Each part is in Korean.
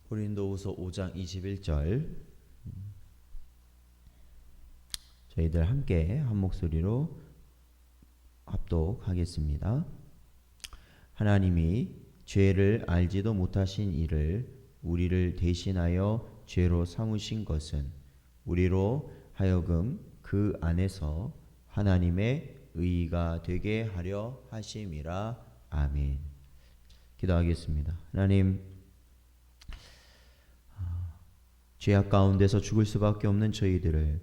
고린도후서 5장 21절 저희들 함께 한 목소리로 합독하겠습니다. 하나님이 죄를 알지도 못하신 이를 우리를 대신하여 죄로 삼으신 것은 우리로 하여금 그 안에서 하나님의 의가 되게 하려 하심이라. 아멘. 기도하겠습니다. 하나님, 죄악 가운데서 죽을 수밖에 없는 저희들을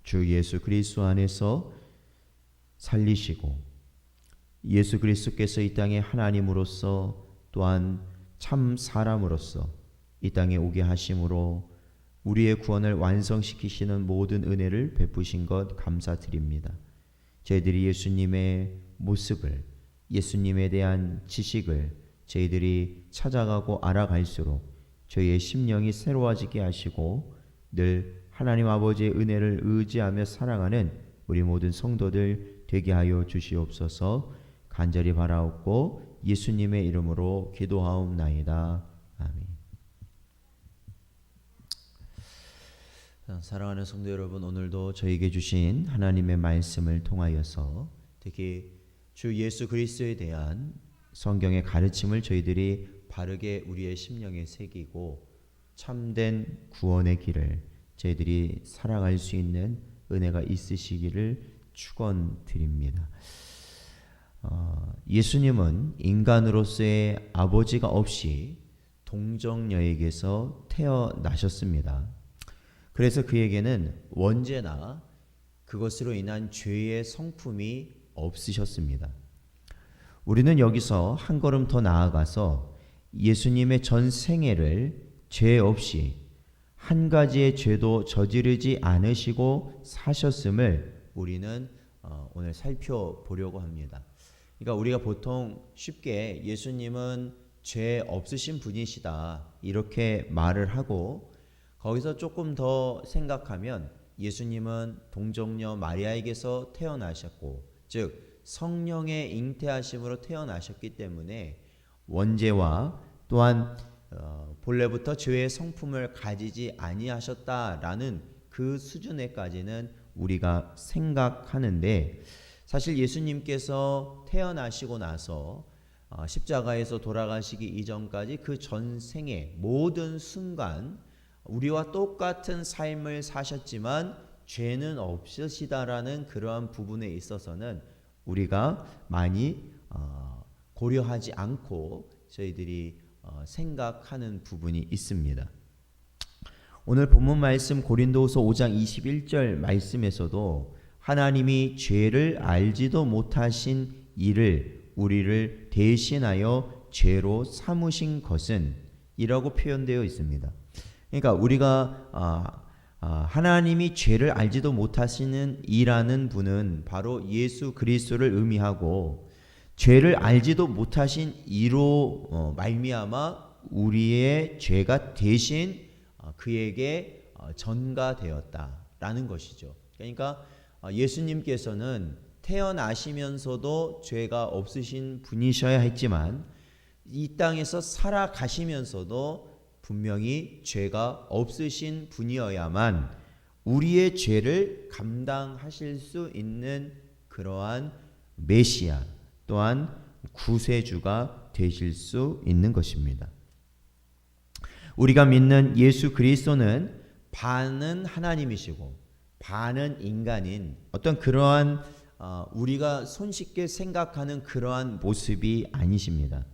주 예수 그리스도 안에서 살리시고 예수 그리스도께서 이 땅에 하나님으로서 또한 참 사람으로서 이 땅에 오게 하심으로 우리의 구원을 완성시키시는 모든 은혜를 베푸신 것 감사드립니다. 저희들이 예수님의 모습을, 예수님에 대한 지식을 저희들이 찾아가고 알아갈수록 저희의 심령이 새로워지게 하시고 늘 하나님 아버지의 은혜를 의지하며 살아가는 우리 모든 성도들 되게 하여 주시옵소서. 간절히 바라옵고 예수님의 이름으로 기도하옵나이다. 아멘. 사랑하는 성도 여러분, 오늘도 저에게 주신 하나님의 말씀을 통하여서 특히 주 예수 그리스도에 대한 성경의 가르침을 저희들이 바르게 우리의 심령에 새기고 참된 구원의 길을 저희들이 살아갈 수 있는 은혜가 있으시기를 축원드립니다. 예수님은 인간으로서의 아버지가 없이 동정녀에게서 태어나셨습니다. 그래서 그에게는 언제나 그것으로 인한 죄의 성품이 없으셨습니다. 우리는 여기서 한 걸음 더 나아가서 예수님의 전 생애를 죄 없이 한 가지의 죄도 저지르지 않으시고 사셨음을 우리는 오늘 살펴보려고 합니다. 그러니까 우리가 보통 쉽게 예수님은 죄 없으신 분이시다 이렇게 말을 하고 거기서 조금 더 생각하면 예수님은 동정녀 마리아에게서 태어나셨고 즉 성령의 잉태하심으로 태어나셨기 때문에 원죄와 또한 본래부터 죄의 성품을 가지지 아니하셨다라는 그 수준에까지는 우리가 생각하는데 사실 예수님께서 태어나시고 나서 십자가에서 돌아가시기 이전까지 그 전생의 모든 순간 우리와 똑같은 삶을 사셨지만 죄는 없으시다라는 그러한 부분에 있어서는 우리가 많이 고려하지 않고 저희들이 생각하는 부분이 있습니다. 오늘 본문 말씀 고린도후서 5장 21절 말씀에서도 하나님이 죄를 알지도 못하신 이를 우리를 대신하여 죄로 삼으신 것은 이라고 표현되어 있습니다. 그러니까 우리가 하나님이 죄를 알지도 못하시는 이라는 분은 바로 예수 그리스도를 의미하고 죄를 알지도 못하신 이로 말미암아 우리의 죄가 대신 그에게 전가되었다라는 것이죠. 그러니까 예수님께서는 태어나시면서도 죄가 없으신 분이셔야 했지만 이 땅에서 살아가시면서도 분명히 죄가 없으신 분이어야만 우리의 죄를 감당하실 수 있는 그러한 메시아 또한 구세주가 되실 수 있는 것입니다. 우리가 믿는 예수 그리스도는 반은 하나님이시고 반은 인간인 어떤 그러한 우리가 손쉽게 생각하는 그러한 모습이 아니십니다.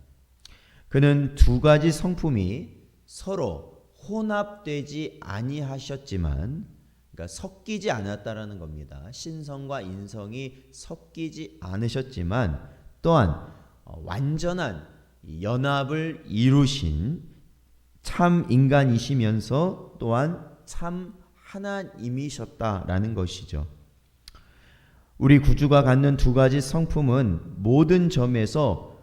그는 두 가지 성품이 서로 혼합되지 아니하셨지만 그러니까 섞이지 않았다라는 겁니다. 신성과 인성이 섞이지 않으셨지만 또한 완전한 연합을 이루신 참 인간이시면서 또한 참 하나님이셨다라는 것이죠. 우리 구주가 갖는 두 가지 성품은 모든 점에서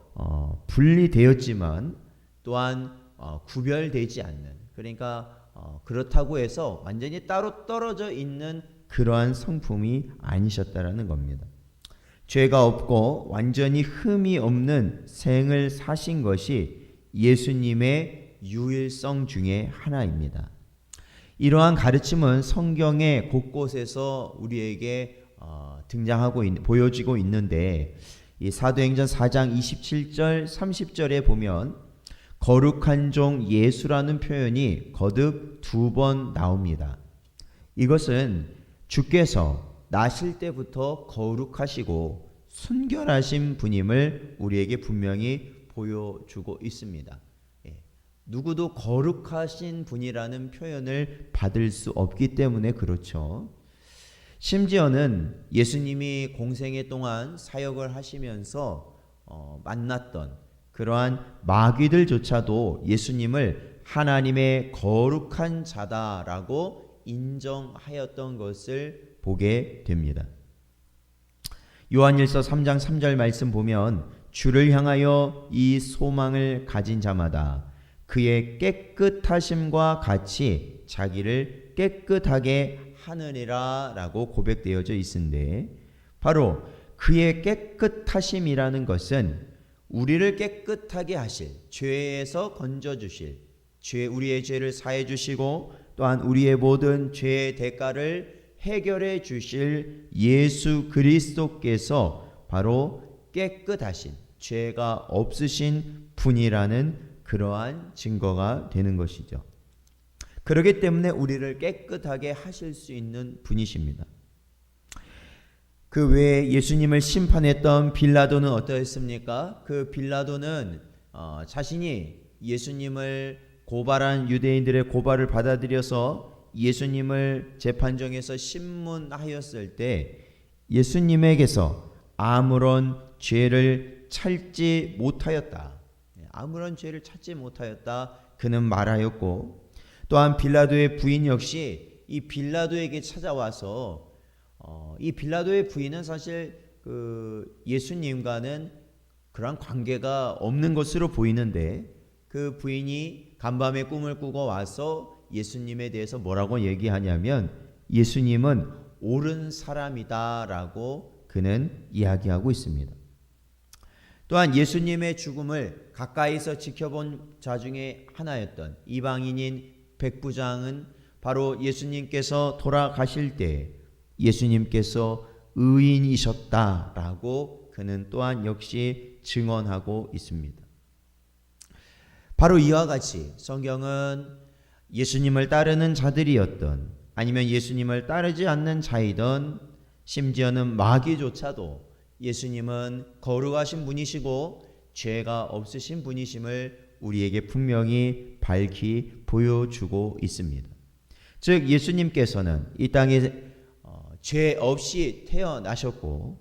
분리되었지만 또한 구별되지 않는 그러니까 그렇다고 해서 완전히 따로 떨어져 있는 그러한 성품이 아니셨다라는 겁니다. 죄가 없고 완전히 흠이 없는 생을 사신 것이 예수님의 유일성 중에 하나입니다. 이러한 가르침은 성경의 곳곳에서 우리에게 보여지고 있는데, 이 사도행전 4장 27절 30절에 보면 거룩한 종 예수라는 표현이 거듭 2번 나옵니다. 이것은 주께서 나실 때부터 거룩하시고 순결하신 분임을 우리에게 분명히 보여주고 있습니다. 누구도 거룩하신 분이라는 표현을 받을 수 없기 때문에 그렇죠. 심지어는 예수님이 공생애 동안 사역을 하시면서 만났던 그러한 마귀들조차도 예수님을 하나님의 거룩한 자다라고 인정하였던 것을 보게 됩니다. 요한일서 3장 3절 말씀 보면 주를 향하여 이 소망을 가진 자마다 그의 깨끗하심과 같이 자기를 깨끗하게 하느니라 라고 고백되어져 있는데, 바로 그의 깨끗하심이라는 것은 우리를 깨끗하게 하실, 죄에서 건져주실, 우리의 죄를 사해 주시고 또한 우리의 모든 죄의 대가를 해결해 주실 예수 그리스도께서 바로 깨끗하신, 죄가 없으신 분이라는 그러한 증거가 되는 것이죠. 그렇기 때문에 우리를 깨끗하게 하실 수 있는 분이십니다. 그 외에 예수님을 심판했던 빌라도는 어떠했습니까? 그 빌라도는 자신이 예수님을 고발한 유대인들의 고발을 받아들여서 예수님을 재판정에서 신문하였을 때 예수님에게서 아무런 죄를 찾지 못하였다. 아무런 죄를 찾지 못하였다. 그는 말하였고, 또한 빌라도의 부인 역시 이 빌라도에게 찾아와서 이 빌라도의 부인은 사실 그 예수님과는 그런 관계가 없는 것으로 보이는데, 그 부인이 간밤에 꿈을 꾸고 와서 예수님에 대해서 뭐라고 얘기하냐면 예수님은 옳은 사람이다라고 그는 이야기하고 있습니다. 또한 예수님의 죽음을 가까이서 지켜본 자 중에 하나였던 이방인인 백부장은 바로 예수님께서 돌아가실 때 예수님께서 의인이셨다라고 그는 또한 역시 증언하고 있습니다. 바로 이와 같이 성경은 예수님을 따르는 자들이었던, 아니면 예수님을 따르지 않는 자이던, 심지어는 마귀조차도 예수님은 거룩하신 분이시고 죄가 없으신 분이심을 우리에게 분명히 밝히 보여주고 있습니다. 즉 예수님께서는 이 땅에 죄 없이 태어나셨고,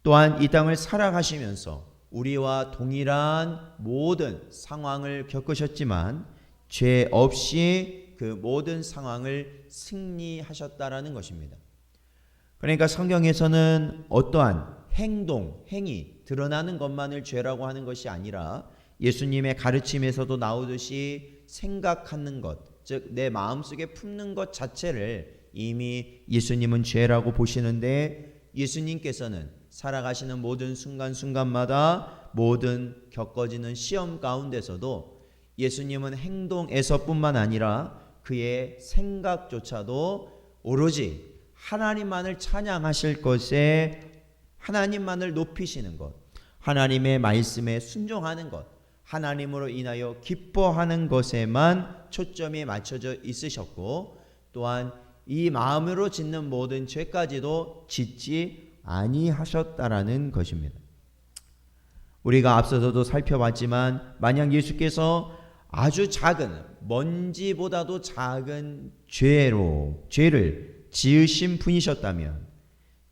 또한 이 땅을 살아가시면서 우리와 동일한 모든 상황을 겪으셨지만 죄 없이 그 모든 상황을 승리하셨다라는 것입니다. 그러니까 성경에서는 어떠한 행동, 행위, 드러나는 것만을 죄라고 하는 것이 아니라 예수님의 가르침에서도 나오듯이 생각하는 것, 즉 내 마음속에 품는 것 자체를 이미 예수님은 죄라고 보시는데, 예수님께서는 살아가시는 모든 순간순간마다 모든 겪어지는 시험 가운데서도 예수님은 행동에서뿐만 아니라 그의 생각조차도 오로지 하나님만을 찬양하실 것에, 하나님만을 높이시는 것, 하나님의 말씀에 순종하는 것, 하나님으로 인하여 기뻐하는 것에만 초점이 맞춰져 있으셨고, 또한 이 마음으로 짓는 모든 죄까지도 짓지 아니하셨다라는 것입니다. 우리가 앞서서도 살펴봤지만 만약 예수께서 아주 작은, 먼지보다도 작은 죄를 지으신 분이셨다면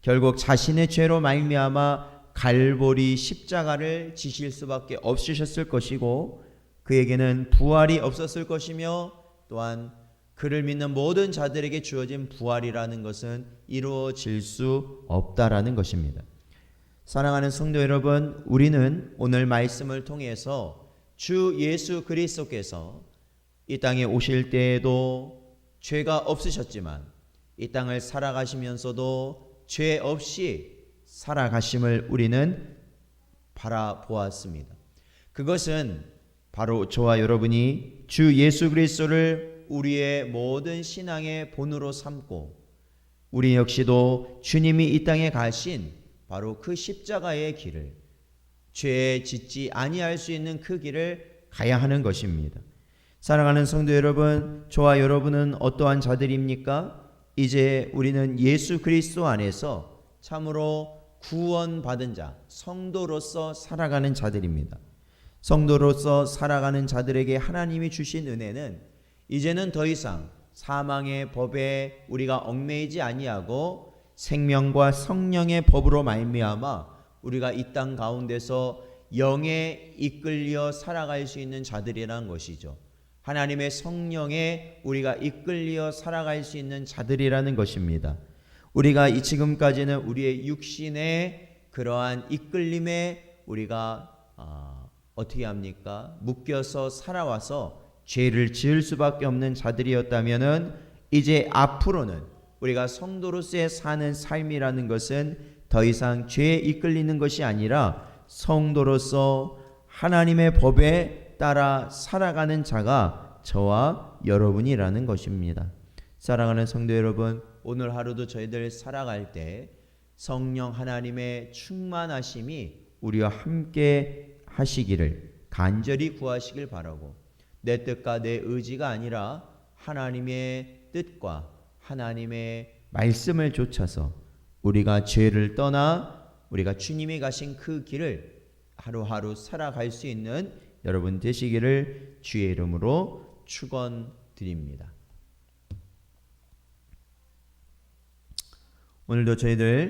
결국 자신의 죄로 말미암아 갈보리 십자가를 지실 수밖에 없으셨을 것이고, 그에게는 부활이 없었을 것이며, 또한 그를 믿는 모든 자들에게 주어진 부활이라는 것은 이루어질 수 없다라는 것입니다. 사랑하는 성도 여러분, 우리는 오늘 말씀을 통해서 주 예수 그리스도께서 이 땅에 오실 때에도 죄가 없으셨지만 이 땅을 살아가시면서도 죄 없이 살아가심을 우리는 바라보았습니다. 그것은 바로 저와 여러분이 주 예수 그리스도를 우리의 모든 신앙의 본으로 삼고 우리 역시도 주님이 이 땅에 가신 바로 그 십자가의 길을, 죄에 짓지 아니할 수 있는 그 길을 가야 하는 것입니다. 사랑하는 성도 여러분, 저와 여러분은 어떠한 자들입니까? 이제 우리는 예수 그리스도 안에서 참으로 구원받은 자, 성도로서 살아가는 자들입니다. 성도로서 살아가는 자들에게 하나님이 주신 은혜는 이제는 더 이상 사망의 법에 우리가 얽매이지 아니하고 생명과 성령의 법으로 말미암아 우리가 이 땅 가운데서 영에 이끌려 살아갈 수 있는 자들이라는 것이죠. 하나님의 성령에 우리가 이끌려 살아갈 수 있는 자들이라는 것입니다. 우리가 지금까지는 우리의 육신의 그러한 이끌림에 우리가 어떻게 합니까? 묶여서 살아와서 죄를 지을 수밖에 없는 자들이었다면은 이제 앞으로는 우리가 성도로서의 사는 삶이라는 것은 더 이상 죄에 이끌리는 것이 아니라 성도로서 하나님의 법에 따라 살아가는 자가 저와 여러분이라는 것입니다. 사랑하는 성도 여러분, 오늘 하루도 저희들 살아갈 때 성령 하나님의 충만하심이 우리와 함께 하시기를 간절히 구하시길 바라고, 내 뜻과 내 의지가 아니라 하나님의 뜻과 하나님의 말씀을 좇아서 우리가 죄를 떠나 우리가 주님이 가신 그 길을 하루하루 살아갈 수 있는 여러분 되시기를 주의 이름으로 축원드립니다. 오늘도 저희들